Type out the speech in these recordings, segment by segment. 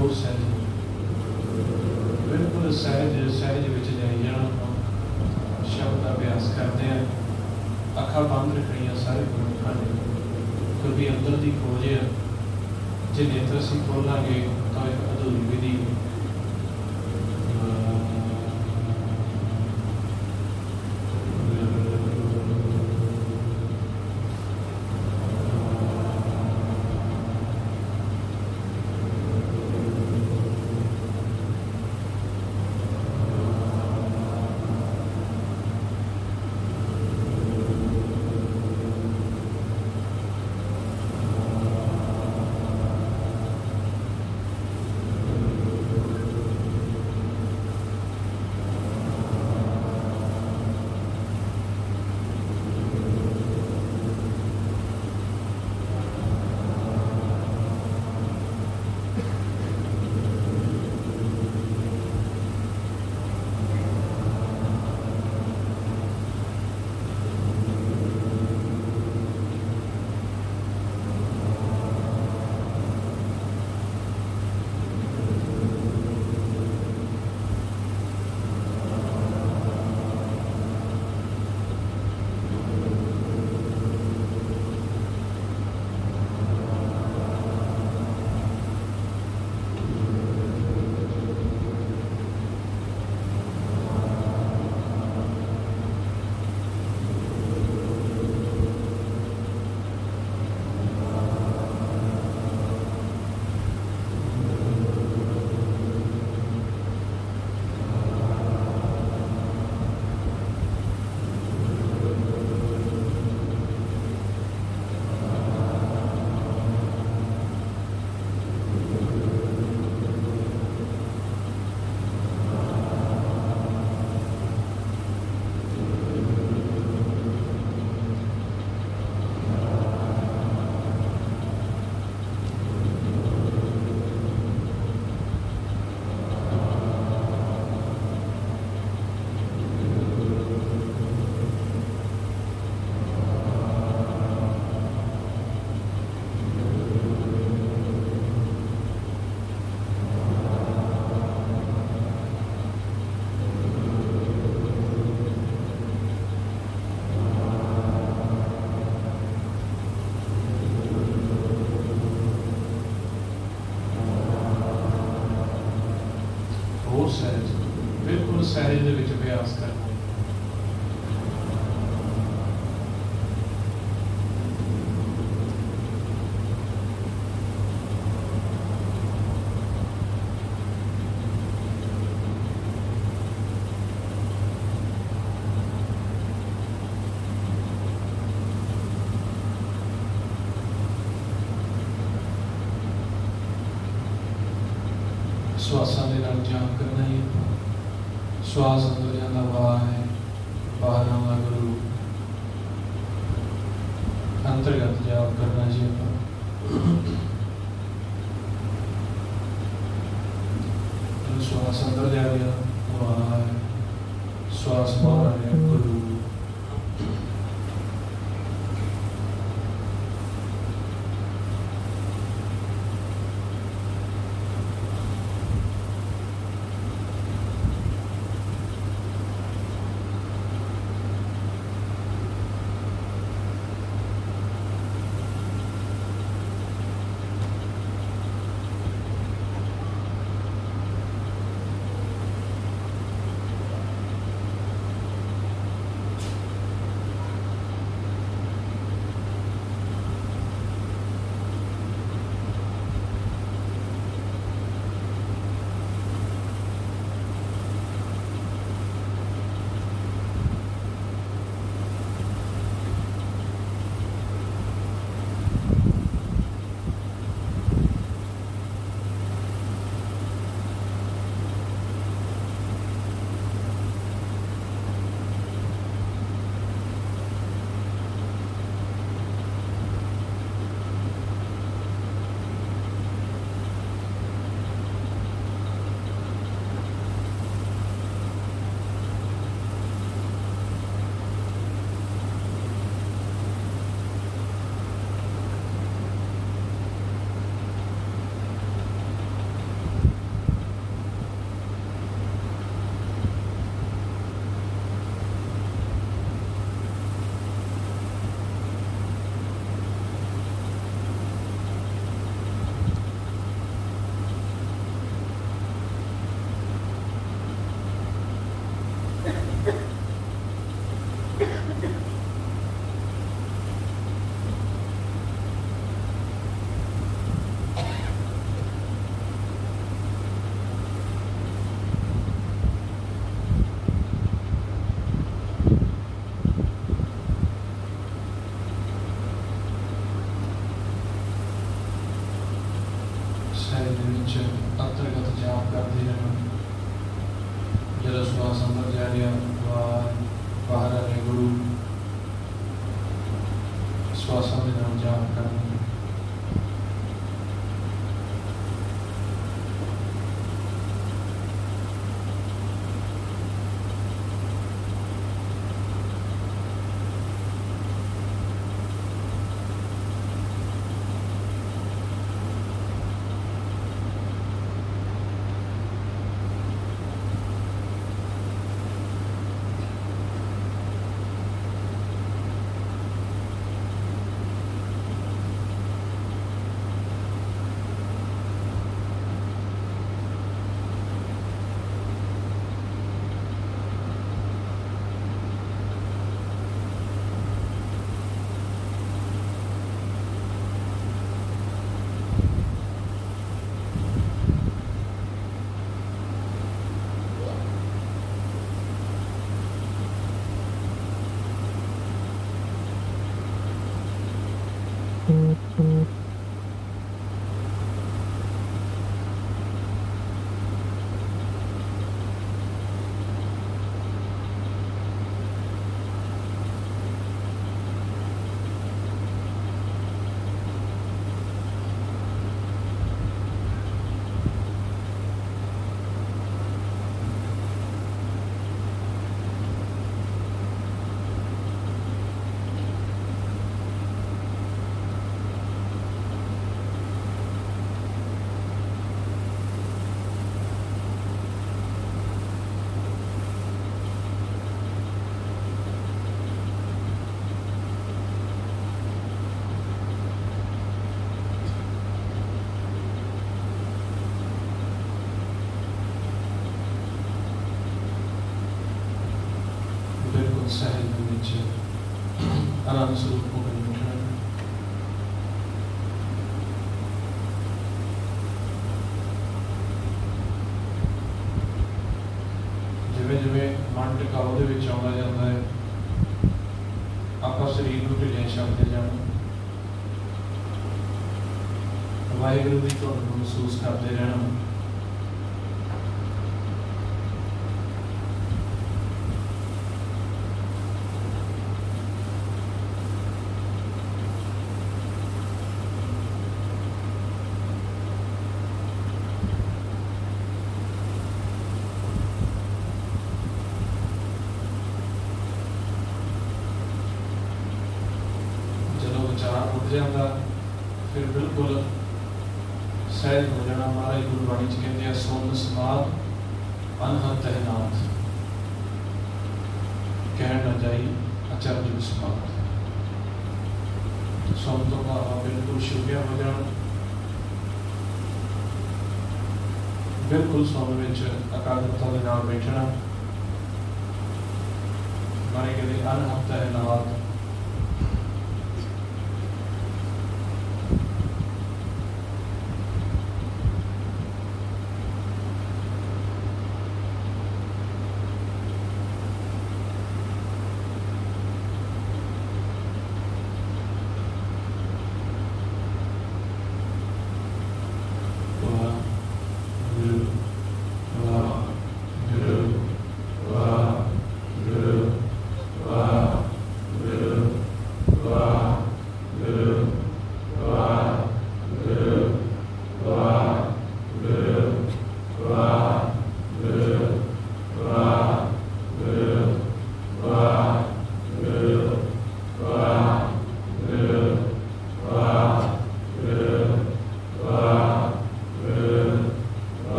ਹੋਰ ਸਹਿਜ ਬਿਲਕੁਲ ਸਹਿਜ ਵਿੱਚ ਜਾਈ ਜਾਣਾ। ਸ਼ਬਦ ਦਾ ਅਭਿਆਸ ਕਰਦੇ ਆ, ਅੱਖਾਂ ਬੰਦ ਰੱਖਣੀਆਂ ਸਾਰੇ ਗੁਰਮੁਖਾਂ ਨੇ, ਕਿਉਂਕਿ ਅੰਦਰ ਦੀ ਖੋਜ ਹੈ। ਜੇ ਨੇਤਰ ਅਸੀਂ ਖੋਲਾਂਗੇ ਤਾਂ ਇੱਕ ਅਧੂਰੀ ਵਿਧੀ ਸਹਿਜ, ਬਿਲਕੁਲ ਸਹਿਜ ਦੇ ਵਿੱਚ ਅਭਿਆਸ ਕਰਨਾ। ਸਵਾਸਾਂ ਦੇ ਨਾਲ ਜਾਪ ਕਰਨਾ ਹੀ। ਸਵਾਸ ਅੰਦਰ ਜਾਂਦਾ ਵਾਹ ਹੈ, ਬਾਹਰ ਆਉਂਦਾ ਗੁਰੂ। ਅੰਤਰਗਤ ਜਾਪ ਕਰਨਾ ਜੀ ਆਪਾਂ। ਸਵਾਸ ਅੰਦਰ ਜਾ ਰਿਹਾ ਵਾਹ ਹੈ, ਸਵਾਸ ਬਾਹਰ ਆ ਰਿਹਾ ਗੁਰੂ। सहज अंतर्गत जाप करते रहना। जरा श्वास अंदर जा रहा बाहर आ रहे गुरु श्वासा के नाम जाप करना। सहज आराम स्वरूप होकर बैठना। जिवें जिवें मन टिकाऊ दे विच आउंदा जांदा है आपां शरीर नूं ढिल्लियां छड्डदे जाना। वाहिगुरू दी धुन नूं महसूस करते रहना। जाता फिर बिल्कुल सहज हो जाना। महाराज गुरबाणी च कहते हैं सुन समाध अनहद तहनाथ कह न जाई अचरज विस्मात। सुन तो भाव बिल्कुल शुभ्या हो जाना। बिल्कुल सुन में एकाग्रता के नाल बैठना। महाराज कहते अनहद तहनाथ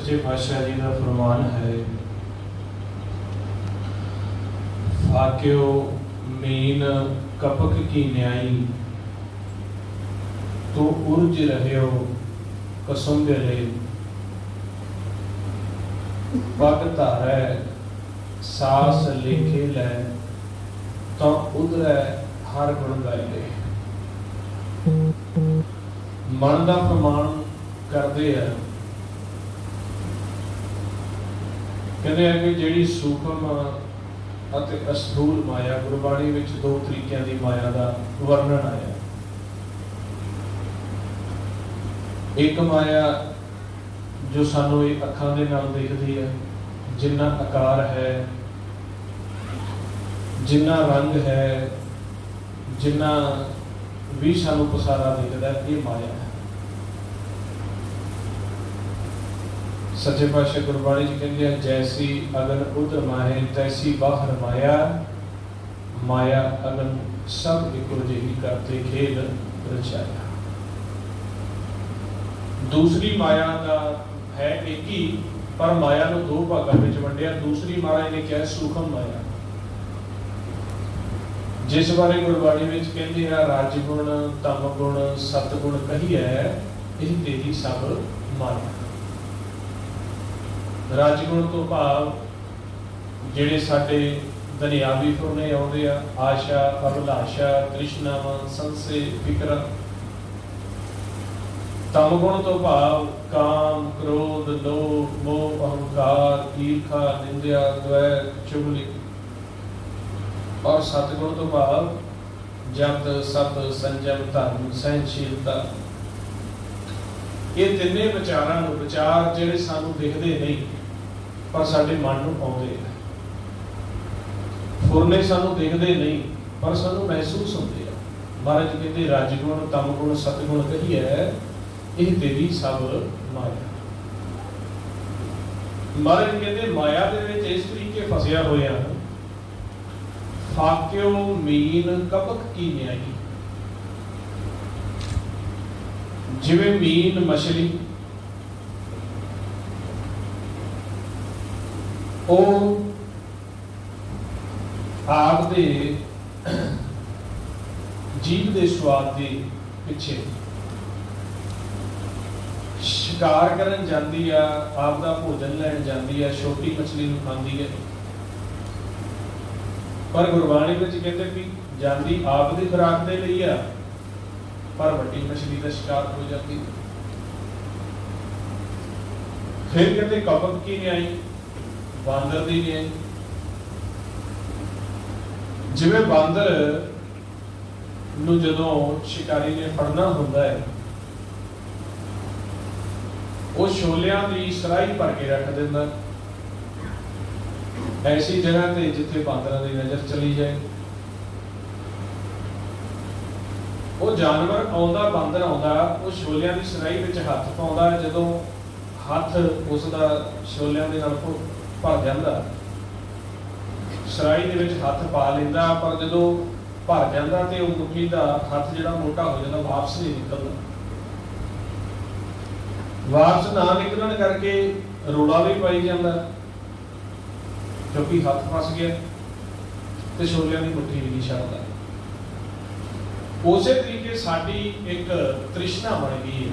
सच्चे पातशाह जी का फरमान है, फाक्यो मीन कपक की न्याई, तो उर्ज रहे हो कसुंबले, पग धारै सास लेखे लै, तो उधरै हर गुण गाइले। मन का प्रमाण करते हैं, कहते हैं कि जिहड़ी सूखम अते अस्थूल माया, गुरबाणी विच दो तरीकों की माया का वर्णन आया। एक माया जो सानू अखां दे नाल दिखदी है, जिन्ना आकार है, जिन्ना रंग है, जिन्ना भी सानू पसारा दिखता है, ये माया है। सच्चे पातशाह गुरबाणी जी कहते हैं, जैसी अगन उधर माहे तैसी बाहर माया, माया अगन सब एको जिही करते खेल रचाया। दूसरी माया का है एक ही, पर माया को दो भागों में वंडिया। दूसरी माया ने क्या, सूखम माया, जिस बारे गुरबाणी में कहते हैं राजगुण तम गुण सतगुण कही है, यही तेरी सब माया। राजगुण तो भाव जिहड़े साडे दुनियावी फुरने आउंदे आ, आशा अभिलाषा तृष्णावां संशय फिक्र। तम गुण तो भाव काम क्रोध लोभ मोह अहंकार ईर्खा निंदा द्वैत चुगली। और सतगुण तो भाव जप सत संयम धर्म सहनशीलता। ये तिन्ने विचारां नूं, विचार जिहड़े सानू दिखदे नहीं पर साडे मन नूं आउंदे आ, फुरने सानू दिखदे नहीं पर सानू महसूस होंदे आ। महाराज कहते राजगुण तम गुण सतगुण कही है, यह तेरी सब माया। महाराज कहते माया दे विच इस तरीके फसिया होया, फाक्यो मीन कपक की न्याई। जिवें मीन मछली ओ आग दे जीभ दे स्वाद दे पिछे शिकार करन जाती है, आप दा भोजन लैन जाती है, छोटी मछली नूं खांदी है। पर गुरबाणी विच कहते भी जाती आप दी खुराक दे लई आ, पर वड्डी मछली का शिकार हो जाती। फिर कहते कपक की न्याई, बांदर दी न्याई। जिवें बांदर नूं जदों शिकारी ने फड़ना हुंदा है, वो छोलियां दी सराही भर के रख दिंदा ऐसी जगह ते जिथे बांदरां दी नजर चली जाए। वो जानवर आउंदा, बांदर आउंदा, वो छोलियां दी सराही विच हत्थ पाउंदा, जदों हत्थ उसदा छोलियां दे नाल भर जांदा, सराही दे विच हत्थ पा लैंदा, पर जदों भर जांदा ते वो मुट्ठी दा हत्थ जिहड़ा मोटा हो जांदा, वापस नहीं निकलदा। वापस ना निकलण करके रोड़ा भी पाई जांदा, क्योंकि हाथ फस गया तो छोलियां की मुट्ठी भी नहीं छड्डदा। उसे तरीके साडी एक तृष्णा बन गई है,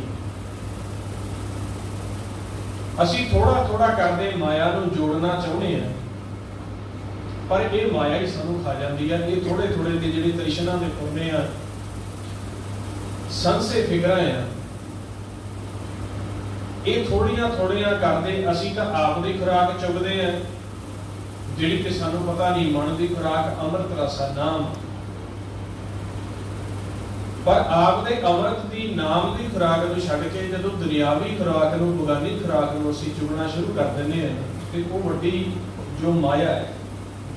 असी थोड़ा थोड़ा करते माया नूं जोड़ना चाहुंदे हैं, पर यह माया ही सानू खा जाती है। ये थोड़े थोड़े की जिहड़ी तृष्णा दे फुरने आ, संशय फिकरां आ, ये थोड़ियां थोड़ियां करते असी तो आप दी खुराक चुगदे हैं, जिहड़ी कि सानू पता नहीं। मन की खुराक अमृत रसा नाम, पर आप दे अमृत दी नाम की खुराक नूं छड्ड के जदों दुनियावी खुराक नूं, बेगानी खुराक नूं असीं चुगना शुरू कर दिंदे हैं, ते वो वड्डी जो माया है,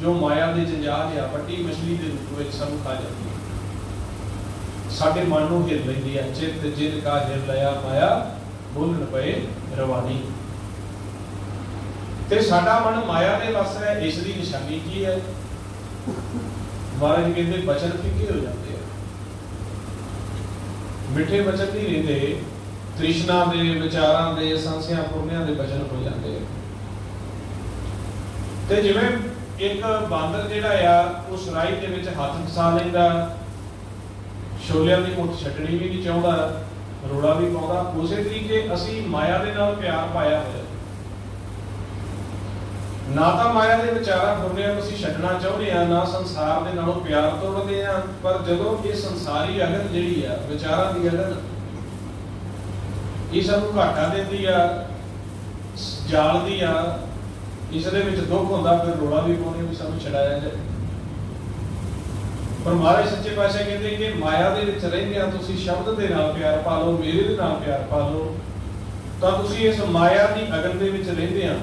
जो माया दे जंजाल आ, वड्डी मछली दे रूप विच सानू खा जाती है। साडे मन नूं हिल लैंदी है, चित जिद का हिल लया माया, बोलन पे रवानी। ते साडा मन माया दे वस है, इसकी निशानी की है? महाराज कहते वचन फीके हो जाते हैं, मिठे वचन नहीं रहते, ਤ੍ਰਿਸ਼ਨਾ ਦੇ, ਵਿਚਾਰਾਂ ਦੇ, ਸੰਸਿਆਂ ਪੁਰਨਿਆਂ ਦੇ ਵਚਨ ਹੋ ਜਾਂਦੇ ਆ। ਤੇ ਜਿਵੇਂ ਇੱਕ ਬਾਂਦਰ ਜਿਹੜਾ ਆ ਉਹ ਸਰਾਈ ਦੇ ਵਿੱਚ ਹੱਥ ਫਸਾ ਲੈਂਦਾ, ਛੋਲਿਆਂ ਦੀ ਮੁੱਠ ਛੱਡਣੀ ਵੀ ਨਹੀਂ ਚਾਹੁੰਦਾ, ਰੋੜਾ ਵੀ ਪਾਉਂਦਾ, ਉਸੇ ਤਰੀਕੇ ਅਸੀਂ ਮਾਇਆ ਦੇ ਨਾਲ ਪਿਆਰ ਪਾਇਆ ਹੋਇਆ। ਨਾ ਤਾਂ ਮਾਇਆ ਦੇ ਵਿਚਾਰਾਂ ਪੁਰਨਿਆਂ ਨੂੰ ਅਸੀਂ ਛੱਡਣਾ ਚਾਹੁੰਦੇ ਆ, ਨਾ ਸੰਸਾਰ ਦੇ ਨਾਲੋਂ ਪਿਆਰ ਤੋੜਦੇ ਆ। ਪਰ ਜਦੋਂ ਇਹ ਸੰਸਾਰੀ ਅਗਨ ਜਿਹੜੀ ਆ, ਵਿਚਾਰਾਂ ਦੀ ਅਗਨ, ਇਹ ਸਾਨੂੰ ਘਾਟਾ ਦਿੰਦੀ ਆ, ਜਾਲਦੀ ਆ, ਇਸ ਦੇ ਵਿੱਚ ਦੁੱਖ ਹੁੰਦਾ, ਫਿਰ ਰੋਲਾ ਵੀ ਪਾਉਂਦੇ ਵੀ ਸਾਨੂੰ ਛਡਾਇਆ ਜਾਏ। ਪਰ ਮਹਾਰਾਜ ਸੱਚੇ ਪਾਤਸ਼ਾਹ ਕਹਿੰਦੇ ਕਿ ਮਾਇਆ ਦੇ ਵਿੱਚ ਰਹਿੰਦੇ ਆ ਤੁਸੀਂ ਸ਼ਬਦ ਦੇ ਨਾਲ ਪਿਆਰ ਪਾ ਲਓ, ਮੇਰੇ ਦੇ ਨਾਲ ਪਿਆਰ ਪਾ ਲਓ, ਤਾਂ ਤੁਸੀਂ ਇਸ ਮਾਇਆ ਦੀ ਅਗਨ ਦੇ ਵਿੱਚ ਰਹਿੰਦੇ ਆ,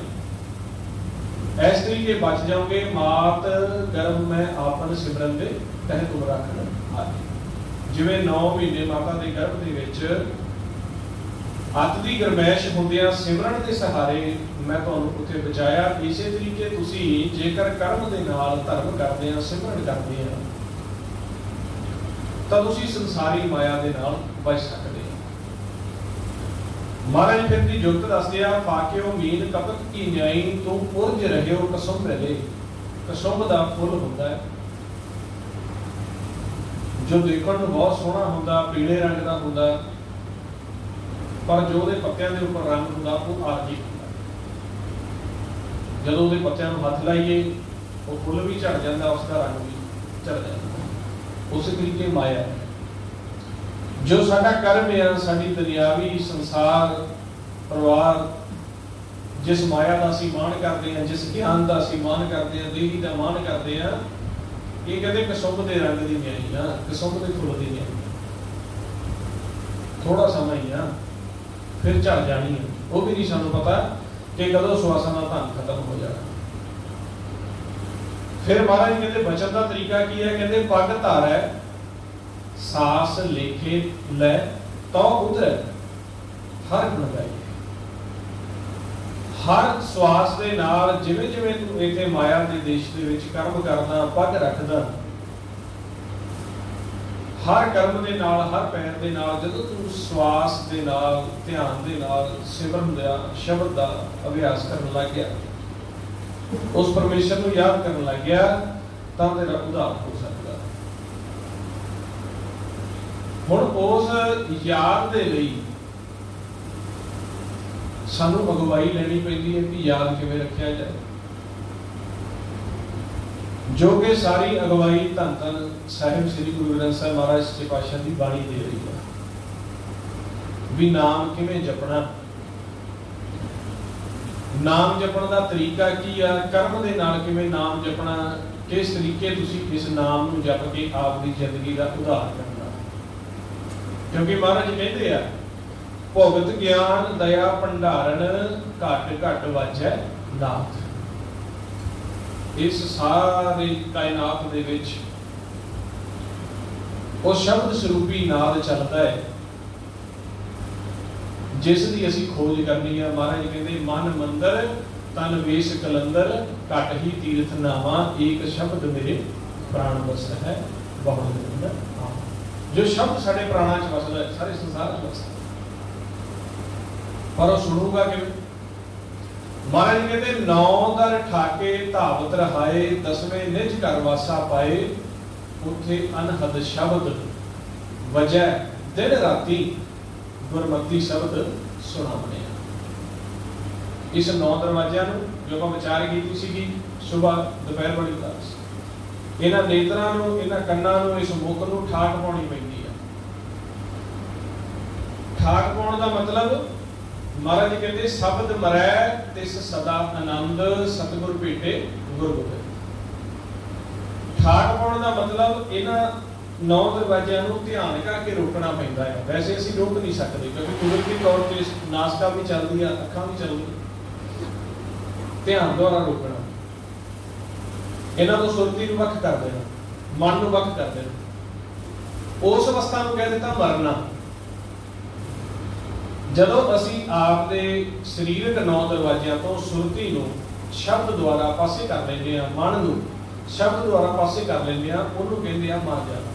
ਇਸ ਤਰੀਕੇ ਬਚ ਜਾਓਗੇ। ਮਾਤ ਗਰਭ ਮੈਂ ਆਪਨ ਸਿਮਰਨ ਦੇ ਤਹਿ ਤੁਮ ਰੱਖਣਾ। ਜਿਵੇਂ 9 ਮਹੀਨੇ ਮਾਤਾ ਦੇ ਗਰਭ ਦੇ ਵਿੱਚ ਅੱਤ ਦੀ ਗਰਮੈਸ਼ ਹੁੰਦਿਆਂ ਸਿਮਰਨ ਦੇ ਸਹਾਰੇ ਮੈਂ ਤੁਹਾਨੂੰ ਉੱਥੇ ਬਚਾਇਆ, ਇਸੇ ਤਰੀਕੇ ਤੁਸੀਂ ਜੇਕਰ ਕਰਮ ਦੇ ਨਾਲ ਧਰਮ ਕਰਦੇ ਆ, ਸਿਮਰਨ ਕਰਦੇ ਆ, ਤਾਂ ਤੁਸੀਂ ਸੰਸਾਰੀ ਮਾਇਆ ਦੇ ਨਾਲ ਬਚ ਸਕਦੇ ਆ। ਮਹਾਰਾਜ ਫਿਰ ਦੀ ਜੁਗਤ ਦੱਸਦੇ ਆ, ਫਾਕਿਓ ਮੀਨ ਕਪਕ ਕੀ ਨਿਆਈ ਤੂੰ ਪੁਰਜ ਰਹਿਓ ਕਸੁੰਭ ਰਲੇ। ਕਸੁੰਭ ਦਾ ਫੁੱਲ ਹੁੰਦਾ ਹੈ ਜੋ ਦੇਖਣ ਨੂੰ ਬਹੁਤ ਸੋਹਣਾ ਹੁੰਦਾ, ਪੀਲੇ ਰੰਗ ਦਾ ਹੁੰਦਾ, ਪਰ ਜੋ ਉਹਦੇ ਪੱਤਿਆਂ ਦੇ ਉੱਪਰ ਰੰਗ ਹੁੰਦਾ ਉਹ ਆਰਜੀ ਹੁੰਦਾ। ਜਦੋਂ ਉਹਦੇ ਪੱਤਿਆਂ ਨੂੰ ਹੱਥ ਲਾਈਏ ਉਹ ਫੁੱਲ ਵੀ ਝੜ ਜਾਂਦਾ, ਉਸਦਾ ਰੰਗ ਵੀ ਝੜ ਜਾਂਦਾ। ਉਸੇ ਤਰੀਕੇ ਮਾਇਆ ਜੋ ਸਾਡਾ ਕਰਮ ਹੈ, ਸਾਡੀ ਦੁਨਿਆਵੀ ਸੰਸਾਰ ਪਰਿਵਾਰ, ਜਿਸ ਮਾਇਆ ਦਾ ਅਸੀਂ ਮਾਣ ਕਰਦੇ ਹਾਂ, ਜਿਸ ਗਿਆਨ ਦਾ ਅਸੀਂ ਮਾਣ ਕਰਦੇ ਹਾਂ, ਦੇਹੀ ਦਾ ਮਾਣ ਕਰਦੇ ਹਾਂ, ਇਹ ਕਹਿੰਦੇ ਕਸੁੰਭ ਦੇ ਰੰਗ ਦੀ ਨਿਆਈ ਆ, ਕਸੁੰਭ ਦੇ ਫੁੱਲ ਦੀ ਨਿਆਈ। ਥੋੜਾ ਸਮਾਂ ਹੀ ਆ, ਫਿਰ ਝੜ ਜਾਣੀ ਹੈ। ਉਹ ਵੀ ਨਹੀਂ ਸਾਨੂੰ ਪਤਾ ਕਿ ਕਦੋਂ ਸਵਾਸਾਂ ਦਾ ਧਨ ਖਤਮ ਹੋ ਜਾਣਾ। ਫਿਰ ਮਹਾਰਾਜ ਕਹਿੰਦੇ ਬਚਨ ਦਾ ਤਰੀਕਾ ਕੀ ਹੈ? ਕਹਿੰਦੇ ਪੱਗ ਧਾਰੈ ਸਾਸ ਲੇਖੇ ਲੈ ਤੋ ਉਧਰੈ ਹਰ ਗੁਣ ਗਾਈਏ। ਹਰ ਸਵਾਸ ਦੇ ਨਾਲ ਜਿਵੇਂ ਜਿਵੇਂ ਤੂੰ ਇੱਥੇ ਮਾਇਆ ਦੇ ਦੇਸ਼ ਦੇ ਵਿੱਚ ਕਰਮ ਕਰਦਾ, ਪੱਗ ਰੱਖਦਾ, ਹਰ ਕਰਮ ਦੇ ਨਾਲ, ਹਰ ਪੈਰ ਦੇ ਨਾਲ, ਜਦੋਂ ਤੂੰ ਸਵਾਸ ਦੇ ਨਾਲ, ਧਿਆਨ ਦੇ ਨਾਲ ਸਿਮਰਨ ਦਾ, ਸ਼ਬਦ ਦਾ ਅਭਿਆਸ ਕਰਨ ਲੱਗ ਗਿਆ, ਉਸ ਪਰਮੇਸ਼ਰ ਨੂੰ ਯਾਦ ਕਰਨ ਲੱਗ ਗਿਆ, ਤਾਂ ਤੇਰਾ ਉਧਾਰ ਹੋ ਸਕਦਾ। ਹੁਣ ਉਸ ਯਾਦ ਦੇ ਲਈ ਸਾਨੂੰ ਅਗਵਾਈ ਲੈਣੀ ਪੈਂਦੀ ਹੈ ਕਿ ਯਾਦ ਕਿਵੇਂ ਰੱਖਿਆ ਜਾਏ, ਜੋ ਕਿ ਸਾਰੀ ਅਗਵਾਈ ਧੰਨ ਧੰਨ ਸਾਹਿਬ ਸ੍ਰੀ ਗੁਰੂ ਗ੍ਰੰਥ ਸਾਹਿਬ ਮਹਾਰਾਜ ਸੱਚੇ ਪਾਤਸ਼ਾਹ ਦੀ ਬਾਣੀ ਦੇ ਰਹੀ ਹੈ। ਵੀ ਨਾਮ ਕਿਵੇਂ ਜਪਣਾ, ਨਾਮ ਜਪਣ ਦਾ ਤਰੀਕਾ ਕੀ ਆ, ਕਰਮ ਦੇ ਨਾਲ ਕਿਵੇਂ ਨਾਮ ਜਪਣਾ, ਕਿਸ ਤਰੀਕੇ ਤੁਸੀਂ ਇਸ ਨਾਮ ਨੂੰ ਜਪ ਕੇ ਆਪ ਦੀ ਜ਼ਿੰਦਗੀ ਦਾ ਉਧਾਰ ਕਰਨਾ। ਕਿਉਂਕਿ ਮਹਾਰਾਜ ਕਹਿੰਦੇ ਆ, ਭੁਗਤ ਗਿਆਨ ਦਇਆ ਭੰਡਾਰਨ ਘਟ ਘਟ ਵਾਜੈ ਨਾਥ। ਇਸ ਸਾਰੇ ਕਾਇਨਾਤ ਦੇ ਵਿੱਚ ਉਹ ਸ਼ਬਦ ਸਰੂਪੀ ਨਾਦ ਚੱਲਦਾ ਹੈ, ਜਿਸ ਦੀ ਅਸੀਂ ਖੋਜ ਕਰਨੀ ਹੈ। ਮਹਾਰਾਜ ਕਹਿੰਦੇ ਮਨ ਮੰਦਰ ਤਨ ਵੇਸ਼ ਕਲੰਦਰ ਘਟ ਹੀ ਤੀਰਥ ਨਾਵਾ, ਏਕ ਸ਼ਬਦ ਮੇਰੇ ਪ੍ਰਾਣ ਵਸ ਹੈ ਬਹੁਤ ਨਿਰੰਦਰ। ਜੋ ਸ਼ਬਦ ਸਾਡੇ ਪ੍ਰਾਣਾਂ 'ਚ ਵਸਦਾ ਹੈ, ਸਾਰੇ ਸੰਸਾਰ 'ਚ ਵਸਦਾ, ਪਰ ਉਹ ਸੁਣੂਗਾ ਕਿਵੇਂ? ਮਹਾਰਾਜ ਕਹਿੰਦੇ ਨੌ ਦਰ ਠਾਕੇ ਧਾਵਤ ਰਹਾਏ, ਦਸਵੇਂ ਨਿਜ ਘਰ ਵਾਸਾ ਪਾਏ, ਉੱਥੇ ਅਨਹਦ ਸ਼ਬਦ ਵਜੈ ਦਿਨ ਰਾਤੀ ਗੁਰਮਤਿ ਸ਼ਬਦ ਸੁਣਾਵਣੇ। ਇਸ 9 ਦਰਵਾਜ਼ਿਆਂ ਨੂੰ ਜੋ ਆਪਾਂ ਵਿਚਾਰ ਕੀਤੀ ਸੀਗੀ, ਸੁਬਾਹ ਦੁਪਹਿਰ ਬੜੀ ਉਦਾਸ, ਇਹਨਾਂ ਨੇਤਰਾਂ ਨੂੰ, ਇਹਨਾਂ ਕੰਨਾਂ ਨੂੰ, ਇਸ ਮੁਖ ਨੂੰ ਠਾਕ ਪਾਉਣੀ ਪੈਂਦੀ ਹੈ। ਠਾਕ ਪਾਉਣ ਦਾ ਮਤਲਬ ਮਹਾਰਾਜ ਕਹਿੰਦੇ ਸ਼ਬਦ ਮਰੈ ਤਿਸ ਸਦਾ ਆਨੰਦ, ਸਤਿਗੁਰ ਭੇਟੇ ਗੁਰ ਗੋਬਿੰਦ। ਠਾਕ ਪਾਉਣ ਦਾ ਮਤਲਬ ਇਹਨਾਂ 9 ਦਰਵਾਜ਼ਿਆਂ ਨੂੰ ਧਿਆਨ ਕਰਕੇ ਰੋਕਣਾ ਪੈਂਦਾ ਹੈ। ਵੈਸੇ ਅਸੀਂ ਰੋਕ ਨਹੀਂ ਸਕਦੇ, ਕਿਉਂਕਿ ਕੁਦਰਤੀ ਤੌਰ ਤੇ ਨਾਸਕਾ ਵੀ ਚੱਲਦੀ ਆ, ਅੱਖਾਂ ਵੀ ਚੱਲਦੀਆਂ, ਧਿਆਨ ਦੁਆਰਾ ਰੋਕਣਾ। ਇਹਨਾਂ ਤੋਂ ਸੁਰਤੀ ਨੂੰ ਵੱਖ ਕਰ ਦੇਣਾ, ਮਨ ਨੂੰ ਵੱਖ ਕਰ ਦੇਣਾ। ਉਸ ਅਵਸਥਾ ਨੂੰ ਕਹਿ ਦਿੱਤਾ ਮਰਨਾ। ਜਦੋਂ ਅਸੀਂ ਆਪ ਦੇ ਸਰੀਰਕ 9 ਦਰਵਾਜ਼ਿਆਂ ਤੋਂ ਸੁਰਤੀ ਨੂੰ ਸ਼ਬਦ ਦੁਆਰਾ ਪਾਸੇ ਕਰ ਲੈਂਦੇ ਹਾਂ, ਮਨ ਨੂੰ ਸ਼ਬਦ ਦੁਆਰਾ ਪਾਸੇ ਕਰ ਲੈਂਦੇ ਹਾਂ, ਉਹਨੂੰ ਕਹਿੰਦੇ ਆ ਮਰ ਜਾਣਾ।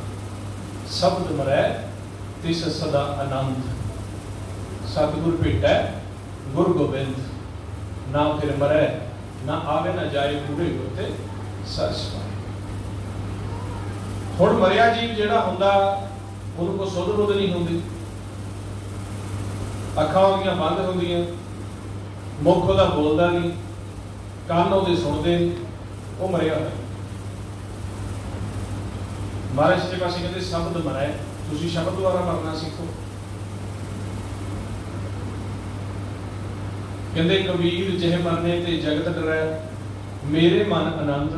ਸ਼ਬਦ ਮਰੈ ਤਿਸ ਸਦਾ ਆਨੰਦ। सतगुर भेटै गुर गोबिंद, ना फिर मरै ना आवे ना जाए, पूरे होते सर सफाए। हुण मरिया जीव जिहड़ा हुंदा उहनूं कोई सुध बुध नहीं हुंदी, अखां उहदियां बंद हुंदियां, मुख उहदा बोलदा नहीं, ਕੰਨ ਉਹਦੇ ਸੁਣਦੇ ਨਹੀਂ, ਉਹ ਮਰਿਆ ਹੋਇਆ। ਮਹਾਰਾਜ ਸੱਚੇ ਪਾਤਸ਼ਾਹ ਕਹਿੰਦੇ ਸ਼ਬਦ ਮਰੈ, ਤੁਸੀਂ ਸ਼ਬਦ ਦੁਆਰਾ ਮਰਨਾ ਸਿੱਖੋ। ਕਹਿੰਦੇ ਕਬੀਰ ਜਿਹੇ ਮਰਨੇ ਤੇ ਜਗਤ ਡਰੈ, ਮੇਰੇ ਮਨ ਆਨੰਦ,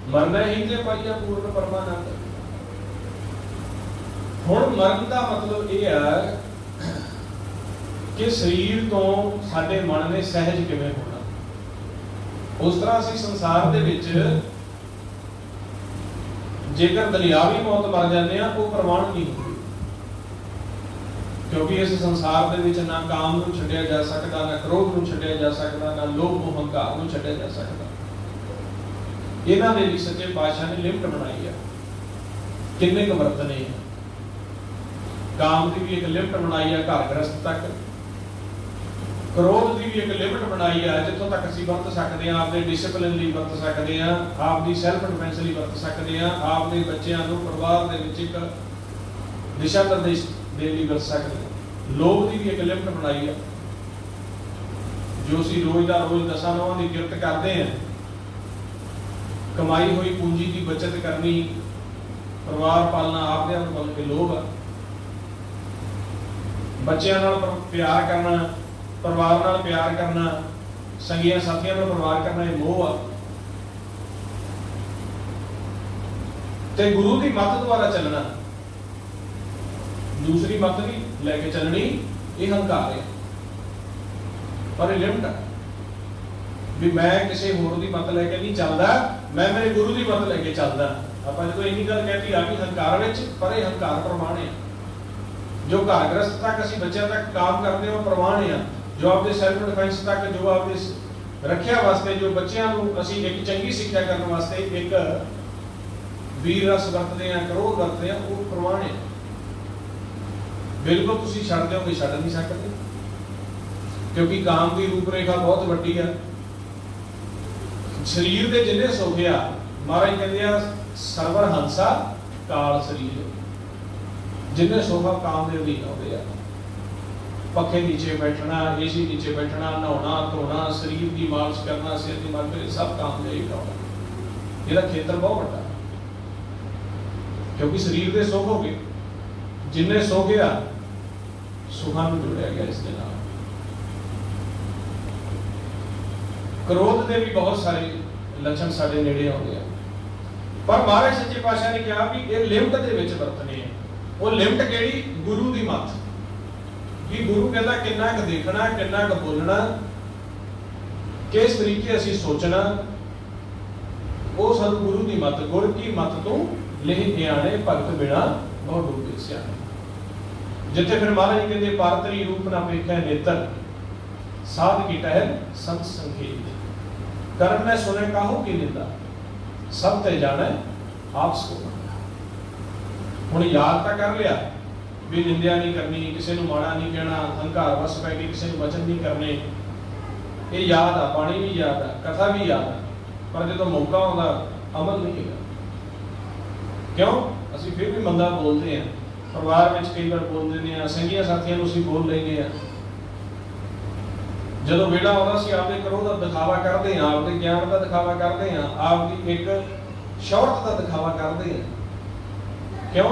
ਮਰਨਾ ਹੀ ਤੇ ਪਾਈਆ ਪੂਰਨ ਪਰਮਾਨੰਦ। ਹੁਣ ਮਰਨ ਦਾ ਮਤਲਬ ਇਹ ਹੈ ਕਿ ਸਰੀਰ ਤੋਂ ਸਾਡੇ ਮਨ ਨੇ ਸਹਿਜ ਕਿਵੇਂ ਹੋਣਾ। उस तरह असीं संसार दे विच जेकर दरियावी मौत मर जाते हैं वो प्रमाण नहीं होती, क्योंकि इस संसार दे विच ना काम नूं छड्डिया जा सकता, ना क्रोध नूं छड्डिया जा सकता, ना लोभ मोह हंकार नूं छड्डिया जा सकता। इन्हां दे लई सच्चे पातशाह ने लिमिट बनाई है, किन्ने क वरतने हैं। काम की भी एक लिमिट बनाई है घर गृहस्थ तक, क्रोध की भी एक लिमिट बनाई है जितों तक असीं वरत सकते हैं, आपके डिसिपलिन लई वरत सकते हैं, आपकी सैल्फ डिफेंस लई वरत सकते हैं, आपके बच्चों को परिवार दे विच एक दिशा निर्देश देने लई वरत सकते हैं। लोभ की भी एक लिमिट बनाई है, जो असीं रोज़ दा रोज़ 10 नौं की किरत करते हैं, कमाई हुई पूंजी की बचत करनी, परिवार पालना, आपदे आप पाल के लोभ है। बच्चों नाल प्यार करना, परिवार नाल प्यार करना, संगिया साथियों नाल परिवार करना, ये मोह आ। ते गुरु की मत द्वारा चलना, दूसरी मत नहीं लेके चलनी, ये हंकार है। पर ये लिमिट है भी मैं किसी होर की मत लेके नहीं चलता, मैं मेरे गुरु की मत लेके चलता। आप जो इन्नी गल कहती आ गई हंकार विच, पर यह हंकार प्रमाण है। जो घर गृहस्थ तक असीं बच्चों तक काम करते हो प्रमाण है, जो आपके सैल्फ डिफेंस तक, जो आपके रखिया वास्ते, जो बच्चों को असीं एक चंगी सिक्ख्या करने वास्ते एक वीर रस वरतते हैं, क्रोध वरतते हैं, वो प्रमाण है। बिल्कुल तुसीं छड्ड दोगे, छड्ड नहीं सकते, क्योंकि काम की रूपरेखा बहुत वड्डी है। शरीर के जिन्ने सोखे आ, महाराज कहते हैं सरवर हंसा काल शरीर, जिन्ने सोखा काम के अधीन आते हैं। पखे नीचे बैठना, एसी नीचे बैठना, नहाना धोना, शरीर की मालिश करना, सिर की मालिश, सब काम दे आना। ये खेतर बहुत बड़ा, क्योंकि शरीर के सुख हो गए, जिन्ने सो गया सुखा में जुड़िया गया इसके नाल। क्रोध के भी बहुत सारे लक्षण साडे नेड़े आउंदे आ, पर महाराज सच्चे पातशाह ने कहा भी ये लिमिट दे विच वरतने हैं। वो लिमिट केड़ी? गुरु की मत। कि गुरु कहता किन्ना क देखना, किन्ना क बोलना, किस तरीके असीं सोचना, वो सानू गुरु की मत, गुर की मत तो लेह ध्याने भगत बिना बहुत डूबे स्याने। जिथे फिर महाराज कहते पारतरी रूप ना वेख्या नेत्र, साध की टहल संत संखेत, कर्म ने सुने काहू की निंदा, सब ते जाने आप सो। हुण याद तो कर लिया भी निंदिया नहीं करनी, किसी को माड़ा नहीं कहना, हंकार वस पै के किसी को वचन नहीं करने, ये याद आ, पानी भी याद है, कथा भी याद है, पर जो मौका आता अमल नहीं है। क्यों? असीं फिर भी मंदा बोलते हैं, परिवार में कई बार बोल देते हैं, संगिया साथियों को असीं बोल लेंगे हैं। जो वेला आता असीं आपके क्रोध का दिखावा करते हैं, आपके ज्ञान का दिखावा करते हैं, आपकी एक शौहरत का दिखावा करते हैं। क्यों?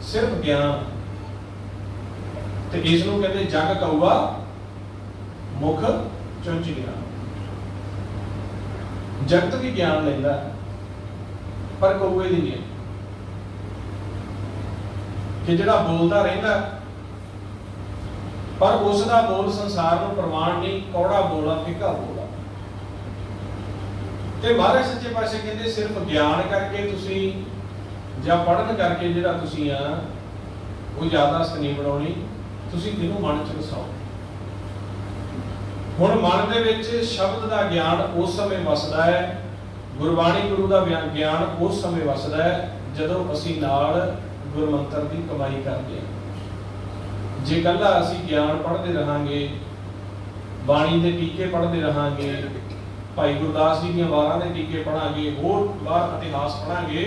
सिर्फ ज्ञान। तो इसनूं कहते जग कौआ मुख चुंझलिया। जगत भी ज्ञान लेंदा पर कौए दी नहीं, कि जिहड़ा बोलदा रहिंदा पर उसका बोल संसार नूं प्रमाण नहीं, कौड़ा बोला फिक्का बोला। ते महाराज सच्चे पातशाह कहंदे सिर्फ ज्ञान करके तुसीं जां पढ़न करके जिहड़ा तुसीं आ वो याददाश्त नहीं बनाउणी, तुसीं इहनूं मन च वसाओ। हुण मन दे विच शब्द दा ज्ञान उस समय वसदा है, गुरबाणी गुरु दा ज्ञान उस समय वसदा है जदों असीं नाल गुरमंत्र दी कमाई करदे हां। जे कल्ला असीं ज्ञान पढ़ते रहांगे, बाणी के टीके पढ़ते रहांगे, भाई गुरदास जी ਦੀਆਂ ਵਾਰਾਂ ਦੇ ਟੀਕੇ ਪੜਾਂਗੇ, ਹੋਰ ਵਾਰ इतिहास पढ़ांगे,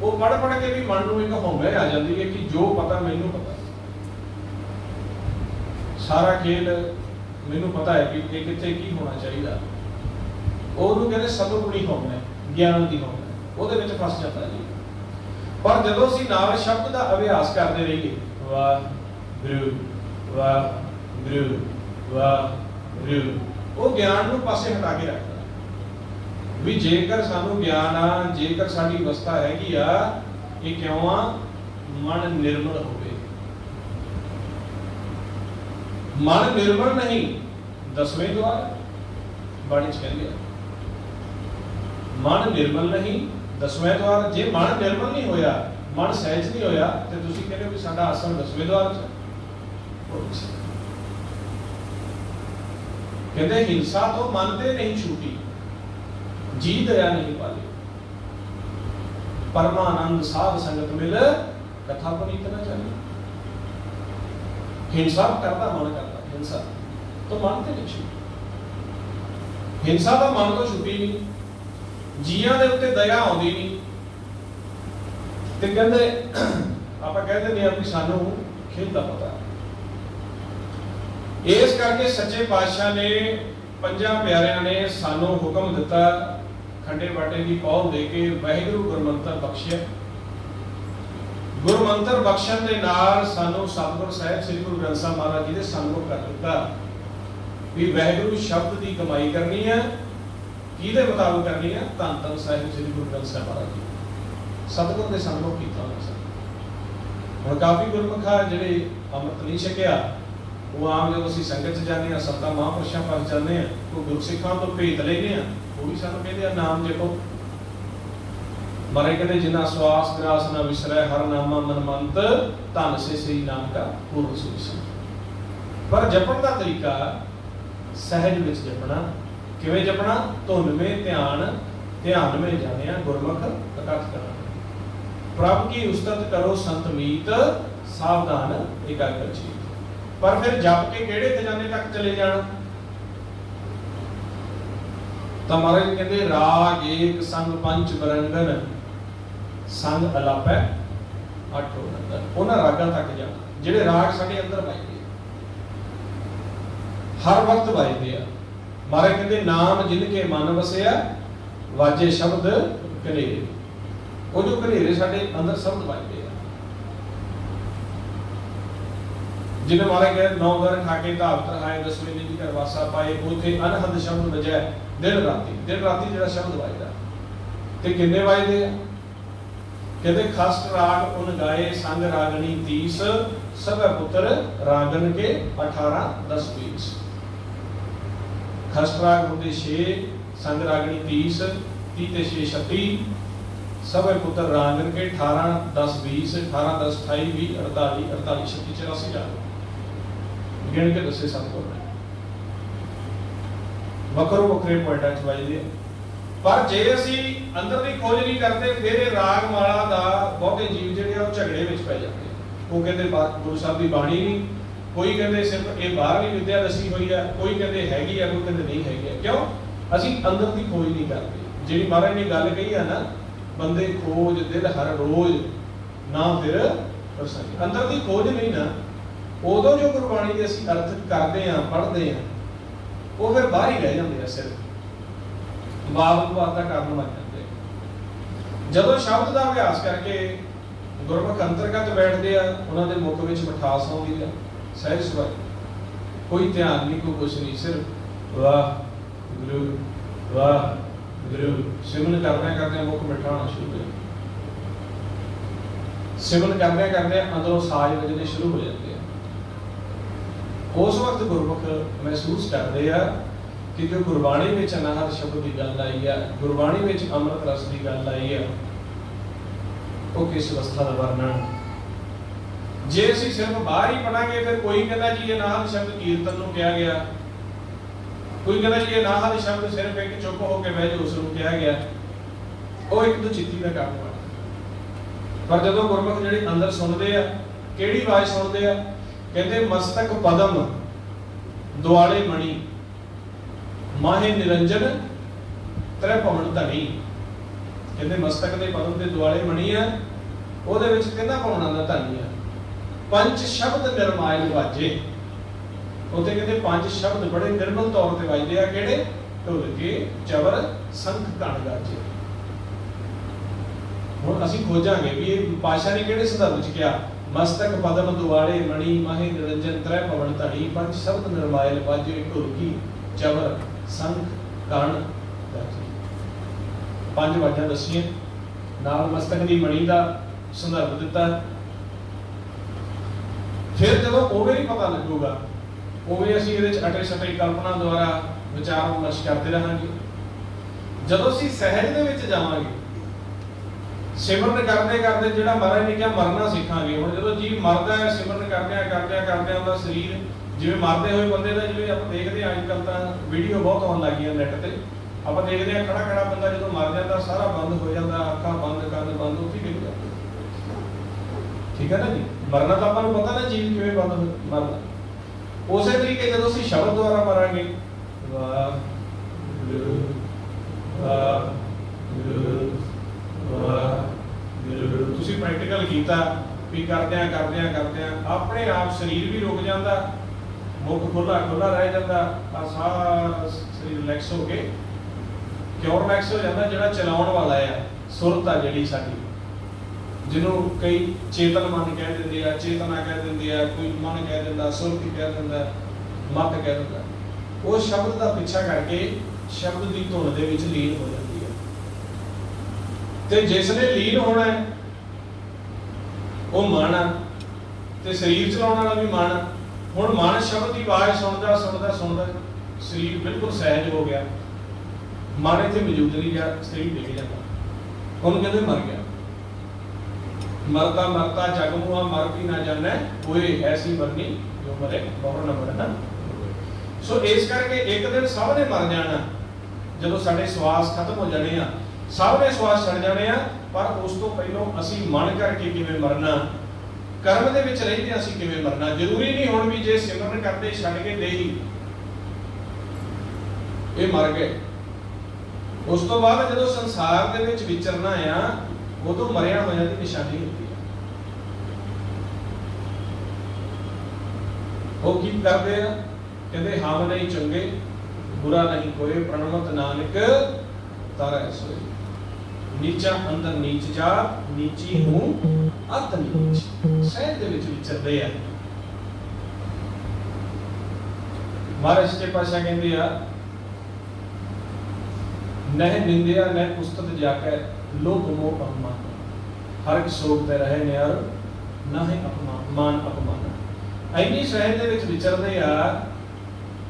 वो पढ़ पढ़ के भी मन में एक होंगे आ जाती है कि जो पता मैनू पता, सारा खेल मैनू पता है कि ये कितने की होना चाहिए। ਉਹਨੂੰ ਕਹਿੰਦੇ ਸਤਿਗੁਣੀ ਹੋਣਾ, ਗਿਆਨ ਦੀ ਹੋਣਾ, ਉਹਦੇ ਵਿੱਚ ਫਸ ਜਾਂਦਾ ਜੀ। ਪਰ ਜਦੋਂ ਅਸੀਂ ਨਾਲ ਸ਼ਬਦ ਦਾ ਅਭਿਆਸ ਕਰਦੇ ਰਹੀਏ, ਵਾਹਿਗੁਰੂ ਵਾਹਿਗੁਰੂ ਵਾਹਿਗੁਰੂ, ਉਹ ਗਿਆਨ ਨੂੰ ਪਾਸੇ ਹਟਾ ਕੇ ਰੱਖਦਾ ਵੀ ਜੇਕਰ ਸਾਨੂੰ ਗਿਆਨ ਆ, ਜੇਕਰ ਸਾਡੀ ਅਵਸਥਾ ਹੈਗੀ ਆ, ਇਹ ਕਿਉਂ ਆ? ਮਨ ਨਿਰਮਲ ਹੋਵੇ। ਮਨ ਨਿਰਮਲ ਨਹੀਂ, 10ਵੇਂ ਦੁਆਰ ਬਾਣੀ ਚ ਕਹਿੰਦੇ ਆ, ਮਨ ਨਿਰਮਲ ਨਹੀਂ 10ਵੇਂ ਦੁਆਰ। ਜੇ ਮਨ ਨਿਰਮਲ ਨਹੀਂ ਹੋਇਆ, ਮਨ ਸਹਿਜ ਨਹੀਂ ਹੋਇਆ, ਤੇ ਤੁਸੀਂ ਕਹਿੰਦੇ ਹੋ ਵੀ ਸਾਡਾ ਆਸਣ 10ਵੇਂ ਦੁਆਰ ਚ। ਕਹਿੰਦੇ ਹਿੰਸਾ ਤੋਂ ਮਨ ਤੇ ਨਹੀਂ ਛੂਟੀ, जी दया नहीं पाली, परमानंद साध संगत मिल कथा पुनीत न चली। हिंसा करता मन करता, हिंसा तो मन ते नहीं छुटी, हिंसा तो मन तो छुटी नहीं, जीआं दे उत्ते दया आउंदी नहीं। ते कहंदे आपां कह दिंदे आ कि सानू खेल दा पता है। इस करके सच्चे पातशाह ने, पंजां प्यारिਆਂ ने सानू हुक्म दिता, खंडे बाटे की पौल दे के वाहिगुरू गुरमंत्र बख्शिया। गुरमंत्र बख्शण दे नाल सानू सतगुर साहिब श्री गुरु ग्रंथ साहिब महाराज जी ने सन्मुख कर दिता भी वाहिगुरू शब्द की कमाई करनी है। किहदे मुताबिक करनी है? धन धन साहिब श्री गुरु ग्रंथ साहिब महाराज जी सतगुर ने सन्मुख कीता। हुण काफी गुरमुख आ जिहड़े अमृत नहीं छकिया, वो आम जो असीं संगत च जाने, सत्ता महापुरुषां पास जाने, कोई गुरसिखां तो भेद लेने, वो भी सानू कहते हैं नाम जपो। मारे कहते जिन्ना श्वास ग्रास न विसरै, हर नामा मनमंत, धन से सही नाम का पूर्ण सुविसन। पर जपण का तरीका सहज विच जपना। किवें जपना? धुन में ध्यान, ध्यान में जानिया गुरमुख कथ करना। प्रभु की उस्तत करो संत मीत, सावधान एकाग्र चित। पर फिर जप के किहड़े खजाने तक चले जाना? तो महाराज कहते राग एक संग पंच बरंगन, संग अलापै अठ होनंदन। उन्हां रागां तक जाना जिहड़े राग साडे अंदर वजदे, हर वक्त वजदे आ। महाराज कहते नाम जिनके मन वसिया, वाजे शब्द कनेरे। वो जो कनेरे साडे अंदर शब्द वजदे आ, जिन्हें महाराज कहते नौ घर खाके धाव तरहाए, 10वें निधि कर वासा पाए, उथे अनहद शब्द वजै दिन राती। दिन राती जिहड़ा शब्द वजदा ते किन्ने वजदे आ? कहते खस्ट राग उन गाए, संग रागनी 30, सब पुत्र रागन के 18 10 20। खस्ट राग होंदे 6, संग रागनी 30, 30 ते 6 36, सब पुत्र रागन के 18 10 20, 18 10 28 20 48 48 36 84 जान गिण के दसे सतगुर ने वखरो वखरे पॉइंटां च वजदे। पर जे असी अंदर की खोज नहीं करते, फिर राग माला दा बहुते जीव जिहड़े आ झगड़े विच पै जांदे। वो कहंदे गुरु साहब दी बाणी नहीं, कोई कहंदे सिर्फ ये बाहरली विद्या दसी हुई है, कोई कहंदे हैगी है, कोई कहंदे नहीं हैगी। क्यों? असी अंदर की खोज नहीं करते। जिहड़ी महाराज ने गल कही है ना, बंदे खोज दिल हर रोज ना फिर प्रसंग। अंदर की खोज नहीं ना, उदों जो गुरबाणी के असी अर्थ करते हैं, पढ़ते हैं, वो फिर बाहर ही रह जाते हैं, सिर्फ वाद-विवाद का कारण बन जाते हैं। जदों शब्द का अभ्यास करके गुरमुख अंतरगत बैठते हैं, उन्होंने मुख में मिठास आती है, सहज सुभाव, कोई ध्यान नहीं, कोई कुछ नहीं, सिर्फ वाहिगुरू वाहिगुरू सिमरन करते मुख मिठा होना शुरू हो जाता। सिमरन करते अंदरों साज बजने शुरू हो जाते हैं। उस वक्त गुरमुख महसूस करते हैं कि जो गुरबाणी में अनाहत शब्द की गल आई है, गुरबाणी में अमृत रस की गल आई है, वो किस अवस्था का वर्णन। जे असीं सिर्फ बाहर ही पढ़ांगे, फिर कोई कहता जी अनाहत शब्द कीर्तन नूं कहा गया, कोई कहता जी अनाहत शब्द सिर्फ एक चुप होकर बह जाओ उसनूं कहा गया, वो एक दो चित्ती का काम है। पर जदों गुरमुख जिहड़े अंदर सुनते हैं, किहड़ी आवाज़ सुनते हैं? कहते मस्तक पदम दुआले मणि माहे निरंजन त्रै भवन धनी। कहते मस्तक के पदम के दुआले मणि है, ਉਹਦੇ ਵਿੱਚ ਤਿੰਨਾਂ ਭਵਨਾਂ ਦਾ ਧਨੀ ਹੈ। पंच शब्द निर्मायल वाजे, ਉੱਥੇ ਕਹਿੰਦੇ ਪੰਜ ਸ਼ਬਦ ਬੜੇ ਨਿਰਮਲ ਤੌਰ ਤੇ ਵੱਜਦੇ ਆ। ਕਿਹੜੇ? ਢੋਲਕੇ, ਚਵਰ, ਸੰਖ, ਘਣ ਗਾਜੇ। ਹੁਣ ਅਸੀਂ ਖੋਜਾਂਗੇ ਵੀ ਇਹ ਪਾਸ਼ਾ ਨੇ ਕਿਹੜੇ ਸੰਦਰਭ ਚ ਕਿਹਾ। ਮਸਤਕ ਪਦਮ ਦੁਆਲੇ ਮਣੀ ਮਾਹੇ ਨਿਰੰਜਨ ਤ੍ਰੈ ਭਵਨ ਧਣੀ ਪੰਜ ਸ਼ਬਦ ਨਿਰਮਾਇਲ ਵਾਜੇ ਢੋਲਕੀ, ਚਵਰ, ਸੰਖ, ਘਣ ਗਾਜੇ। ਪੰਜ ਵਾਜਾਂ ਦੱਸੀਆਂ, ਨਾਲ ਮਸਤਕ ਦੀ ਮਣੀ ਦਾ ਸੰਦਰਭ ਦਿੱਤਾ। फिर जब ओवे ही पता लगूगा, ओवे असीं इहदे च अटे सटे कल्पना द्वारा विचार विमर्श करते रहांगे। जदों असीं सहज दे विच जावांगे, सिमरन करते करते जिहड़ा महाराज ने कहा मरना सीखांगे। हुण जदों जीव मरदा है, सिमरन करदे उहदा शरीर जिवें मरदे होए बंदे दा, जिवें आपां देखदे हां अजकल तां वीडियो बहुत आउण लग गईआं नेट ते, आपां देखदे हां खड़ा खड़ा बंदा जदों मर जांदा सारा बंद हो जांदा, अखां बंद, कंन बंद, उत्थे गिर जांदा। ठीक है ना जी। मरना तो आपको पता ना जीव किवें बंद मरना। उस तरीके जब असीं शब्द द्वारा मरांगे, तुसीं प्रैक्टिकल कीता भी करदे अपने आप शरीर भी रुक जाता, मुख खुला खुला रह जाता, सारा शरीर रिलैक्स हो के क्यों रिलैक्स हो जाता। जिहड़ा चलाउण वाला है सुरत आ जिहड़ी साडी, जिन्हों कई चेतन मन कह देंगे, चेतना कह देंगे, कोई मन कह दिंदा, सुरती कह दिंदा, मत कह दिंदा, वो शब्द का पिछा करके शब्द की धुन दे विच लीन हो जाती है। ते जिसने लीन होना है वो मन आ, ते शरीर चलाने वाला भी मन। हुण मन शब्द की आवाज सुनदा सुनदा सुनदा शरीर बिल्कुल सहज हो गया, मन इत्थे मौजूद नहीं गया, शरीर डिग जाता, उन्होंने कहते मर गया। मरता मरता जग मुआ मर भी ना जाने, कोई ऐसी मरनी जो मरे बहुर न मरना। सो इस करके एक दिन सब ने मर जाना, जदों साडे श्वास खत्म हो जाने आ, सब ने श्वास छड़ जाने आ। पर उस तो पहलों असीं मन करके किवें मरना, कर्म दे विच रहिंदे असीं किवें मरना। जरूरी नहीं हुण भी जे सिमरन करदे छड़ के देही ये मर गए। उस तो बाद जदों संसार दे विच विचरना आ, वो तो मरिया होया की निशानी होती है। वो की करते हैं, कहते हम नहीं चंगे बुरा नहीं कोई, प्रणमत नानक तारा सोए। नीचा अंदर नीच जा, नीची हूं अत नीच। सहज दे विच विचरदे आ। महाराज सच्चे पातशाह कहंदे आ, नह निंदिया नह पुस्तक जाके लोक मोह अपमान, हर सोचते रहे नियर ना है अपमान अपमान। इन्नी सहज दे विच विचरदे आ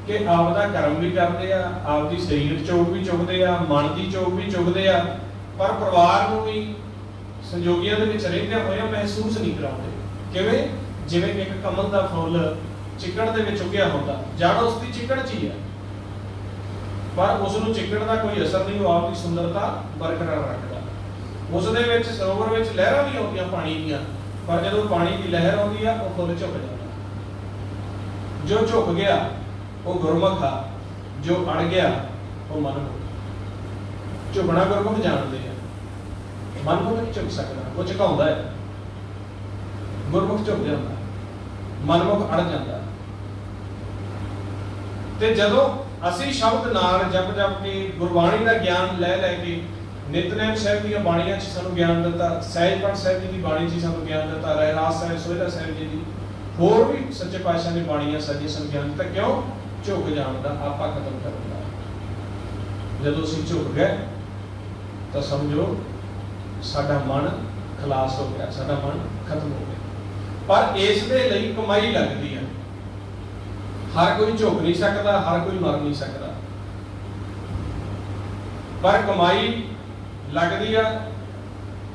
कि आपदा कर्म भी करते आ, आपदी शरीर चौक भी चुकते आ, मन की चौक भी चुकते आ, पर परिवार नूं भी संजोगियां दे विच रहिंदे होए महसूस नहीं कराउंदे। किवें? जिवें एक कमल दा फुੱਲ चिकड़ दे विच उगिया हुंदा, जड़ उसदी चिकड़ च ही है, पर उसनूं चिकड़ दा कोई असर नहीं, वो आपकी सुंदरता बरकरार रखदा। उस दे विच सरोवर विच लहरां भी आउंदियां पानी दीयां, पर जदों पानी की लहर आउंदी आ वो फुੱਲ झुक जांदा। जो झुक गया वो गुरमुख आ, जो अड़ गया वो मनमुख। झुकना गुरमुख जानते हैं, मनमुख नहीं झुक सकता, वो झुकाउंदा है। गुरमुख झुक जांदा, मनमुख अड़ जांदा। ते जदों असीं शब्द नाल जप जप के गुरबाणी का ज्ञान लै के नितनेम साहिब दी बाणियां च सानूं ज्ञान दिता, सहजपाठ साहिब जी की बाणी च सानूं ज्ञान दिता, रहरास साहिब सोहला साहिब जी दी होर भी सच्चे पातशाह ने बाणियां सजियां सन ज्ञान दिता। क्यों? झुक जाण दा आपा खत्म करन दा। जदों असीं झुक गए तो समझो साडा मन खलास हो गया, साडा मन खत्म हो गया। पर इस दे लई कमाई लगदी है। हर कोई झुक नहीं सकता, हर कोई मर नहीं सकता, पर कमाई लगदी है।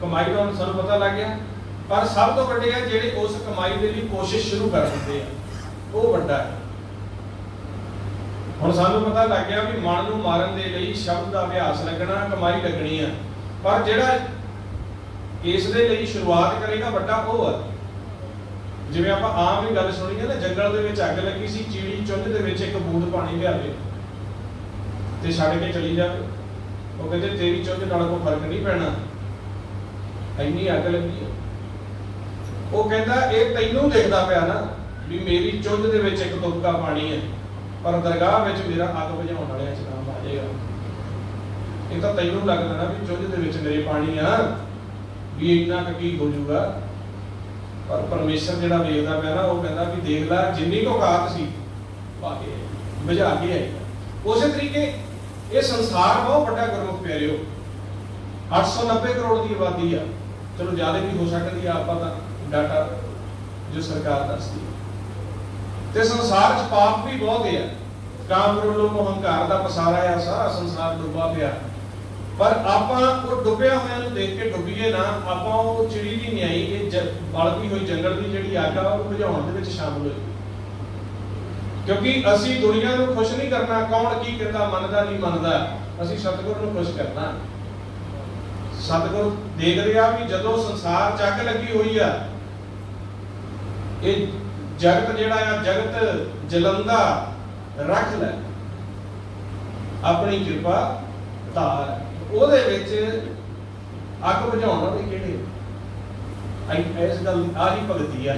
कमाई का सानूं पता लग गया, पर सब तो वड्डे है जिहड़े उस कमाई दे लई कोशिश शुरू कर दिंदे आ, वो वड्डा है। हुण सानूं पता लग गया भी मन नूं मारन दे लई शब्द दा अभ्यास लगना, कमाई लगनी है, पर जिहड़ा इस दे लई शुरुआत करेगा वड्डा वो है। ਜਿਵੇਂ ਆਪਾਂ ਆਮ ਹੀ ਗੱਲ ਸੁਣੀ ਹੈ ਨਾ, ਜੰਗਲ ਦੇ ਵਿੱਚ ਅੱਗ ਲੱਗੀ ਸੀ, ਚੀੜੀ ਚੁੰਝ ਦੇ ਵਿੱਚ ਇੱਕ ਬੂੰਦ ਪਾਣੀ ਲਿਆਵੇ ਤੇ ਛੱਡ ਕੇ ਚਲੀ ਜਾਵੇ। ਉਹ ਕਹਿੰਦੇ ਤੇਰੀ ਚੁੰਝ ਨਾਲ ਕੋਈ ਫਰਕ ਨਹੀਂ ਪੈਣਾ, ਇੰਨੀ ਅੱਗ ਲੱਗੀ ਹੈ। ਉਹ ਕਹਿੰਦਾ ਇਹ ਤੈਨੂੰ ਦਿਖਦਾ ਪਿਆ ਨਾ ਵੀ ਮੇਰੀ ਚੁੰਝ ਦੇ ਵਿੱਚ ਇੱਕ ਤੁਪਕਾ ਪਾਣੀ ਹੈ, ਪਰ ਦਰਗਾਹ ਵਿੱਚ ਮੇਰਾ ਅੱਗ ਬੁਝਾਉਣ ਵਾਲਿਆਂ ਚ ਨਾਮ ਆ ਜਾਏਗਾ। ਇਹ ਤਾਂ ਤੈਨੂੰ ਲੱਗਦਾ ਨਾ ਵੀ ਚੁੰਝ ਦੇ ਵਿੱਚ ਮੇਰੇ ਪਾਣੀ ਆ, ਵੀ ਇੰਨਾ ਕੁ ਕੀ ਹੋ ਜਾਊਗਾ, ਪਰ ਪਰਮੇਸ਼ਰ ਜਿਹੜਾ ਵੇਖਦਾ ਪਿਆ ਨਾ, ਉਹ ਕਹਿੰਦਾ ਵੀ ਦੇਖ ਲੈ ਜਿੰਨੀ ਕੁ ਔਕਾਤ ਸੀ ਪਾ ਕੇ ਬੁਝਾ ਕੇ ਆਏਗਾ। ਉਸੇ ਤਰੀਕੇ ਇਹ ਸੰਸਾਰ ਬਹੁਤ ਵੱਡਾ ਗੁਰਮੁਖ ਪਿਆਰਿਓ, 890 ਕਰੋੜ ਦੀ ਆਬਾਦੀ ਆ, ਚਲੋ ਜ਼ਿਆਦਾ ਵੀ ਹੋ ਸਕਦੀ ਆ, ਆਪਾਂ ਤਾਂ ਡਾਟਾ ਜੋ ਸਰਕਾਰ ਦੱਸਦੀ ਹੈ। ਤੇ ਸੰਸਾਰ 'ਚ ਪਾਪ ਵੀ ਬਹੁਤ ਹੈ, ਕਾਮ ਕ੍ਰੋਧ ਹੰਕਾਰ ਦਾ ਪਸਾਰਾ ਆ, ਸਾਰਾ ਸੰਸਾਰ ਡੁੱਬਾ ਪਿਆ। ਪਰ ਆਪਾਂ ਉਹ ਡੁੱਬਿਆ ਹੋਇਆਂ ਨੂੰ ਦੇਖ ਕੇ ਡੁੱਬੀਏ ਨਾ, ਆਪਾਂ ਉਹ ਚਿੜੀ ਦੀ ਨਿਆਈ ਇਹ ਬਲਦੀ ਹੋਈ ਜੰਗਲ ਦੀ ਜਿਹੜੀ ਅੱਗ ਆ ਉਹ ਬੁਝਾਉਣ ਦੇ ਵਿੱਚ ਸ਼ਾਮਲ ਹੋਏ। ਕਿਉਂਕਿ ਅਸੀਂ ਦੁਨੀਆ ਨੂੰ ਖੁਸ਼ ਨਹੀਂ ਕਰਨਾ, ਕੌਣ ਕੀ ਕਹਿੰਦਾ ਮੰਨਦਾ ਨਹੀਂ ਮੰਨਦਾ, ਅਸੀਂ ਸਤਿਗੁਰੂ ਨੂੰ ਖੁਸ਼ ਕਰਨਾ। ਸਤਿਗੁਰੂ ਦੇਖ ਰਿਹਾ ਵੀ ਜਦੋਂ ਸੰਸਾਰ 'ਚ ਅੱਗ ਲੱਗੀ ਹੋਈ ਆ, ਇਹ ਜਗਤ ਜਿਹੜਾ ਆ ਜਗਤ ਜਲੰਦਾ ਰੱਖ ਲੈ ਆਪਣੀ ਕਿਰਪਾ ਧਾਰ, ਉਹਦੇ ਵਿੱਚ ਅੱਗ ਬੁਝਾਉਣ ਵਾਲੇ ਕਿਹੜੇ? ਇਸ ਗੱਲ ਆਹੀ ਭਗਤੀ ਆ।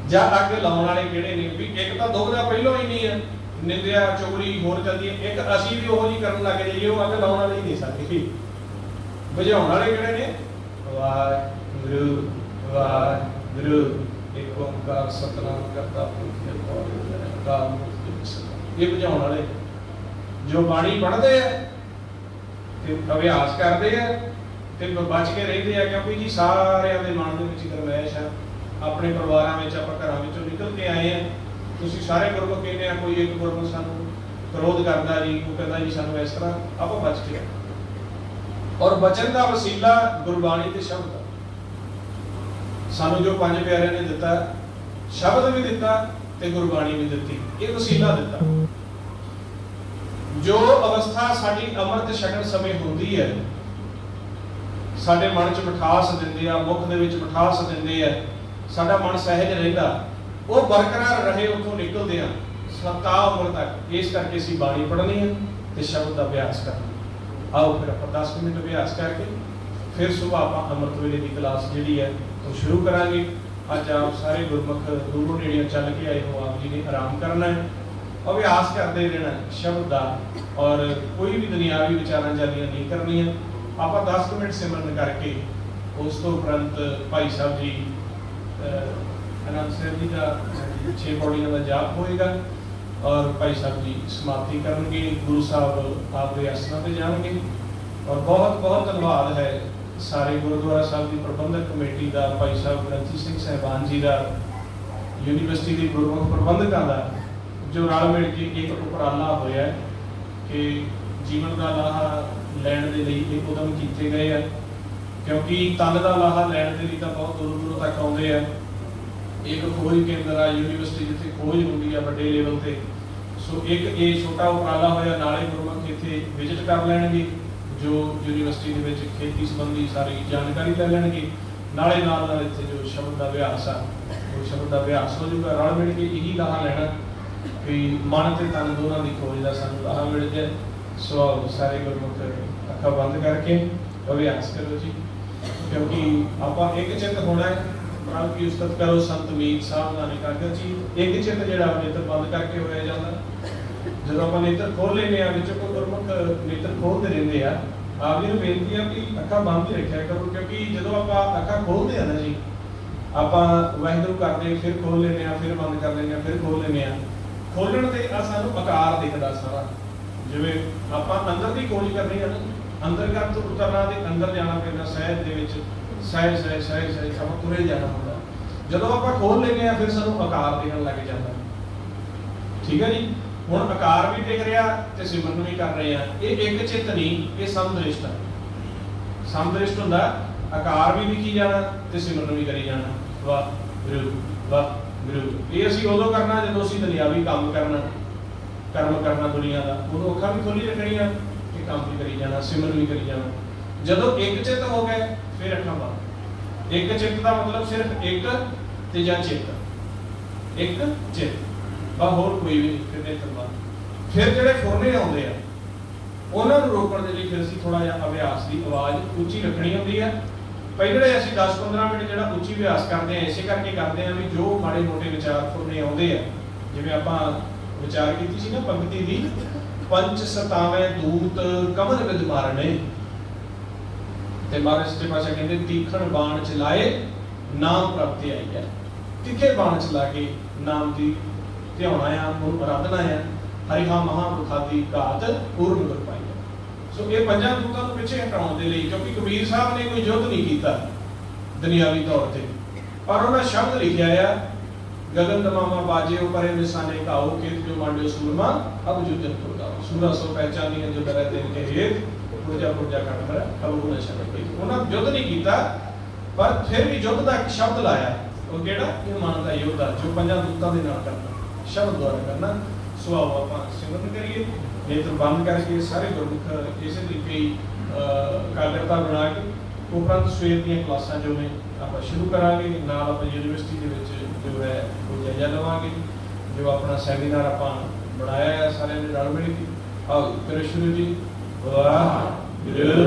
ਜਾਂ ਅੱਗ ਲਾਉਣ ਵਾਲੇ ਕਿਹੜੇ ਨੇ? ਵੀ ਇੱਕ ਤਾਂ ਦੁੱਖ ਦਾ ਪਹਿਲੋਂ ਹੀ ਨਹੀਂ ਹੈ, ਨਿੰਦਿਆ ਚੁਗਲੀ ਹੋਰ ਚੱਲਦੀ ਹੈ, ਇੱਕ ਅਸੀਂ ਵੀ ਉਹੋ ਜਿਹੀ ਕਰਨ ਲੱਗ ਜਾਈਏ, ਉਹ ਅੱਗ ਲਾਉਣ ਵਾਲੇ ਹੀ ਨਹੀਂ ਸਕਦੇ। ਬੁਝਾਉਣ ਵਾਲੇ ਕਿਹੜੇ ਨੇ? ਵਾਹਿਗੁਰੂ ਵਾਹਿਗੁਰੂ ਇੱਕ ਓੰਕਾਰ ਸਤਿਨਾਮ ਕਰਤਾ ਪੁਰਖ ਅਕਾਲ ਮੂਰਤਿ। ਇਹ ਬੁਝਾਉਣ ਵਾਲੇ ਜੋ ਬਾਣੀ ਪੜ੍ਹਦੇ ਆ ਤੇ ਅਭਿਆਸ ਕਰਦੇ ਆ ਤੇ ਬਚ ਕੇ ਰਹਿੰਦੇ ਆ, ਕਿਉਂਕਿ ਜੀ ਸਾਰਿਆਂ ਦੇ ਮਨ ਦੇ ਵਿੱਚ ਗਰਮੈਸ਼ ਆ। ਆਪਣੇ ਪਰਿਵਾਰਾਂ ਵਿੱਚ ਆਪਾਂ ਘਰਾਂ ਵਿੱਚੋਂ ਨਿਕਲ ਕੇ ਆਏ ਆ, ਤੁਸੀਂ ਸਾਰੇ ਗੁਰਮੁਖ ਕਹਿੰਦੇ ਆ, ਕੋਈ ਇੱਕ ਗੁਰਮੁਖ ਸਾਨੂੰ ਵਿਰੋਧ ਕਰਦਾ ਜੀ, ਉਹ ਕਹਿੰਦਾ ਜੀ ਸਾਨੂੰ ਇਸ ਤਰ੍ਹਾਂ, ਆਪਾਂ ਬਚ ਕੇ। ਔਰ ਬਚਨ ਦਾ ਵਸੀਲਾ ਗੁਰਬਾਣੀ ਤੇ ਸ਼ਬਦ ਆ। ਸਾਨੂੰ ਜੋ ਪੰਜ ਪਿਆਰਿਆਂ ਨੇ ਦਿੱਤਾ, ਸ਼ਬਦ ਵੀ ਦਿੱਤਾ ਤੇ ਗੁਰਬਾਣੀ ਵੀ ਦਿੱਤੀ, ਇਹ ਵਸੀਲਾ ਦਿੱਤਾ। ਜੋ ਅਵਸਥਾ ਸਾਡੀ ਅੰਮ੍ਰਿਤ ਛਕਣ ਸਮੇਂ ਹੁੰਦੀ ਹੈ, ਸਾਡੇ ਮਨ 'ਚ ਮਿਠਾਸ ਦਿੰਦੇ ਆ, ਮੁਖ ਦੇ ਵਿੱਚ ਮਿਠਾਸ ਦਿੰਦੇ ਆ, ਸਾਡਾ ਮਨ ਸਹਿਜ ਰਹਿੰਦਾ, ਉਹ ਬਰਕਰਾਰ ਰਹੇ, ਉੱਥੋਂ ਨਿਕਲਦੇ ਆ ਸਤਾ ਉਮਰ ਤੱਕ। ਇਸ ਕਰਕੇ ਅਸੀਂ ਬਾਣੀ ਪੜ੍ਹਨੀ ਹੈ ਤੇ ਸ਼ਬਦ ਦਾ ਅਭਿਆਸ ਕਰਨਾ। ਆਓ ਫਿਰ ਆਪਾਂ 10 ਮਿੰਟ ਅਭਿਆਸ ਕਰਕੇ ਫਿਰ ਸੁਬਾਹ ਆਪਾਂ ਅੰਮ੍ਰਿਤ ਵੇਲੇ ਦੀ ਕਲਾਸ ਜਿਹੜੀ ਹੈ ਉਹ ਸ਼ੁਰੂ ਕਰਾਂਗੇ। ਅੱਜ ਆਪ ਸਾਰੇ ਗੁਰਮੁਖ ਦੂਰੋਂ ਨੇੜਿਓਂ ਚੱਲ ਕੇ ਆਏ ਹੋ, ਆਪ ਜੀ ਨੇ ਆਰਾਮ ਕਰਨਾ ਹੈ, ਅਭਿਆਸ ਕਰਦੇ ਰਹਿਣਾ ਸ਼ਬਦ ਦਾ, ਔਰ ਕੋਈ ਵੀ ਦੁਨਿਆਵੀ ਵਿਚਾਰਾਂ ਜਾਲੀਆਂ ਨਹੀਂ ਕਰਨੀਆਂ। ਆਪਾਂ 10 ਮਿੰਟ ਸਿਮਰਨ ਕਰਕੇ ਉਸ ਤੋਂ ਉਪਰੰਤ ਭਾਈ ਸਾਹਿਬ ਜੀ ਅਨੰਦ ਸਾਹਿਬ ਜੀ ਦਾ 6 ਪੌੜੀਆਂ ਦਾ ਜਾਪ ਹੋਏਗਾ, ਔਰ ਭਾਈ ਸਾਹਿਬ ਜੀ ਸਮਾਪਤੀ ਕਰਨਗੇ, ਗੁਰੂ ਸਾਹਿਬ ਆਪਦੇ ਆਸਣਾਂ ਤੇ ਜਾਣਗੇ। ਔਰ ਬਹੁਤ ਬਹੁਤ ਧੰਨਵਾਦ ਹੈ ਸਾਰੇ ਗੁਰਦੁਆਰਾ ਸਾਹਿਬ ਦੀ ਪ੍ਰਬੰਧਕ ਕਮੇਟੀ ਦਾ, ਭਾਈ ਸਾਹਿਬ ਗ੍ਰੰਥੀ ਸਿੰਘ ਸਾਹਿਬਾਨ ਜੀ ਦਾ, ਯੂਨੀਵਰਸਿਟੀ ਦੇ ਗੁਰਮੁਖ ਪ੍ਰਬੰਧਕਾਂ ਦਾ, ਜੋ ਰਲ ਮਿਲ ਕੇ ਇੱਕ ਉਪਰਾਲਾ ਹੋਇਆ ਕਿ ਜੀਵਨ ਦਾ ਲਾਹਾ ਲੈਣ ਦੇ ਲਈ ਇਹ ਉਦਮ ਕੀਤੇ ਗਏ ਆ। ਕਿਉਂਕਿ ਤਨ ਦਾ ਲਾਹਾ ਲੈਣ ਦੇ ਲਈ ਤਾਂ ਬਹੁਤ ਦੂਰ ਦੂਰ ਤੱਕ ਆਉਂਦੇ ਆ। ਇੱਕ ਖੋਜ ਕੇਂਦਰ ਆ ਯੂਨੀਵਰਸਿਟੀ, ਜਿੱਥੇ ਖੋਜ ਹੁੰਦੀ ਆ ਵੱਡੇ ਲੈਵਲ ਤੇ। ਸੋ ਇੱਕ ਇਹ ਛੋਟਾ ਉਪਰਾਲਾ ਹੋਇਆ, ਨਾਲੇ ਗੁਰਮੁਖ ਇੱਥੇ ਵਿਜ਼ਿਟ ਕਰ ਲੈਣਗੇ, ਜੋ ਯੂਨੀਵਰਸਿਟੀ ਦੇ ਵਿੱਚ ਖੇਤੀ ਸੰਬੰਧੀ ਸਾਰੀ ਜਾਣਕਾਰੀ ਲੈ ਲੈਣਗੇ, ਨਾਲੇ ਨਾਲ ਇੱਥੇ ਜੋ ਸ਼ਬਦ ਦਾ ਅਭਿਆਸ ਆ ਉਹ ਸ਼ਬਦ ਦਾ ਅਭਿਆਸ ਹੋ ਜਾਊਗਾ। ਰਲ ਮਿਲ ਕੇ ਇਹੀ ਲਾਹਾ ਲੈਣਾ ਕਿ ਮਨ ਤੇ ਤਨ ਦੋਨਾਂ ਦੀ ਖੋਜ ਦਾ ਸਾਨੂੰ ਲਾਹਾ ਮਿਲ ਜਾਏ। ਸੋ ਸਾਰੇ ਗੁਰਮੁਖ ਅੱਖਾਂ ਬੰਦ ਕਰਕੇ ਅਭਿਆਸ ਕਰੋ ਜੀ, ਕਿਉਂਕਿ ਆਪਾਂ ਇੱਕ ਚਿੱਤ ਹੋਣਾ ਹੈ। ਪ੍ਰਭ ਕੀ ਉਸਤਤ ਕਰੋ ਸੰਤ ਮੀਤ ਸਾਹਿਬ ਨਾਲ ਇਕਾਗਰ ਜੀ। ਇੱਕ ਚਿੱਤ ਜਿਹੜਾ ਨੇਤਰ ਬੰਦ ਕਰਕੇ ਹੋਇਆ ਜਾਂਦਾ। ਜਦੋਂ ਆਪਾਂ ਨੇਤਰ ਖੋਲ ਲੈਂਦੇ ਆ, ਵਿੱਚੋਂ ਕੋਈ ਗੁਰਮੁਖ ਨੇਤਰ ਖੋਲਦੇ ਰਹਿੰਦੇ ਆ, ਆਪ ਜੀ ਨੂੰ ਬੇਨਤੀ ਆ ਕਿ ਅੱਖਾਂ ਬੰਦ ਹੀ ਰੱਖਿਆ ਕਰੋ, ਕਿਉਂਕਿ ਜਦੋਂ ਆਪਾਂ ਅੱਖਾਂ ਖੋਲਦੇ ਆ ਨਾ ਜੀ, ਆਪਾਂ ਵਾਹਿਗੁਰੂ ਕਰਦੇ ਫਿਰ ਖੋਲ ਲੈਂਦੇ ਆ, ਫਿਰ ਬੰਦ ਕਰ ਲੈਂਦੇ ਆ, ਫਿਰ ਖੋਲ ਲੈਂਦੇ ਆ। ਖੋਲਣ ਤੇ ਸਾਨੂੰ ਆਕਾਰ ਦਿਖਦਾ ਸਾਰਾ, ਜਿਵੇਂ ਆਪਾਂ ਅੰਦਰ ਦੀ ਖੋਜ ਕਰਨੀ ਹੈ ਨਾ, ਅੰਦਰਗਤ ਉਤਰਨਾ ਤੇ ਅੰਦਰ ਜਾਣਾ ਪੈਂਦਾ, ਸਹਿਜ ਦੇ ਵਿੱਚ ਸਹਿਜ ਸਹਿਜ ਸਹਿਜ ਸਹਿਜ ਆਪਾਂ ਤੁਰੇ ਜਾਣਾ ਹੁੰਦਾ। ਜਦੋਂ ਆਪਾਂ ਖੋਲ ਲੈਂਦੇ ਆ ਫਿਰ ਸਾਨੂੰ ਆਕਾਰ ਦਿਖਣ ਲੱਗ ਜਾਂਦਾ। ਠੀਕ ਹੈ ਜੀ, ਹੁਣ ਆਕਾਰ ਵੀ ਦਿਖ ਰਿਹਾ ਤੇ ਸਿਮਰਨ ਵੀ ਕਰ ਰਹੇ ਆ। ਇਹ ਇੱਕ ਚਿੱਤ ਨਹੀਂ, ਇਹ ਸਮਦ੍ਰਿਸ਼ਟ ਹੈ। ਸਮਦ੍ਰਿਸ਼ਟ ਹੁੰਦਾ ਆਕਾਰ ਵੀ ਦਿਖੀ ਜਾਣਾ ਤੇ ਸਿਮਰਨ ਵੀ ਕਰੀ ਜਾਣਾ। ਵਾਹਿਗੁਰੂ ਵਾਹਿਗੁਰੂ। ਇਹ ਅਸੀਂ ਉਦੋਂ ਕਰਨਾ ਜਦੋਂ ਅਸੀਂ ਦੁਨਿਆਵੀ ਕੰਮ ਕਰਨਾ, ਕਰਮ ਕਰਨਾ ਦੁਨੀਆ ਦਾ, ਉਦੋਂ ਅੱਖਾਂ ਵੀ ਖੋਲੀ ਰੱਖਣੀਆਂ ਤੇ ਕੰਮ ਵੀ ਕਰੀ ਜਾਣਾ, ਸਿਮਰਨ ਵੀ ਕਰੀ ਜਾਣਾ। ਜਦੋਂ ਇੱਕ ਚਿੱਤ ਹੋ ਗਏ ਫਿਰ ਅੱਖਾਂ ਬੰਦ। ਇੱਕ ਚਿੱਤ ਦਾ ਮਤਲਬ ਸਿਰਫ ਇੱਕ ते जां चित्त, एक चित्त बा होर कोई भी नहीं, फिर नेत्र बंद। फिर जिहड़े फुरने आउंदे आ उन्हां नूं रोकण दे लई फिर असीं थोड़ा जिहा अभ्यास की आवाज़ उच्ची रखनी हुंदी है। पहले असीं 10-15 मिनट जिहड़ा उच्ची अभ्यास करते हैं इसे करके करते हैं भी जो माड़े मोटे विचार फुरने आउंदे आ, जिवें आपां विचार कीती सी ना पंक्ति दी, पंच सतावें दूत कमल विद मारने, ते महाराज सच्चे पातशाह कहंदे तीखण बाण चलाए नाम प्राप्ति आई है। तिखे बाण चला के नाम की ध्याना आ, आराधना है। हरिहा महाप्रसादी घात पूर्ण गुर पाई है। सो ये पंजां दूतां नूं पिछे हटाउण दे लई, क्योंकि कबीर साहब ने कोई युद्ध नहीं कीता दुनियावी तौर पर, पर उन्हें शब्द लिखिया है, गगन दमामा बाजे परे निशाने काओ, केत जो मांडो सूरमा अब युद्धन को गाओ, सूरा सो पहचानिए जो डरे दिन के हेत, पुरजा पुरजा कर मरा अब वो नशा कर गई। उन्हें युद्ध नहीं कीता, पर फिर भी युद्ध का एक शब्द लाया, वो केड़ा ईमान दा योद्धा जो पंजां दूतां दे नाल करना, शब्द द्वारा करना। सो आओ आपां सिमरन करिए, नेत्र बंद करके सारे गुरमुख इस तरीके ही एकाग्रता बना के उपरंत सवेर दी क्लासां जो ने आपां शुरू करांगे। नाल आपां यूनिवर्सिटी दे विच जो है वो जायजा लवांगे, जो अपना सैमीनार आपां बनाया है सारे ने रल मिल के। आओ करो शुरू जी। वाहिगुरू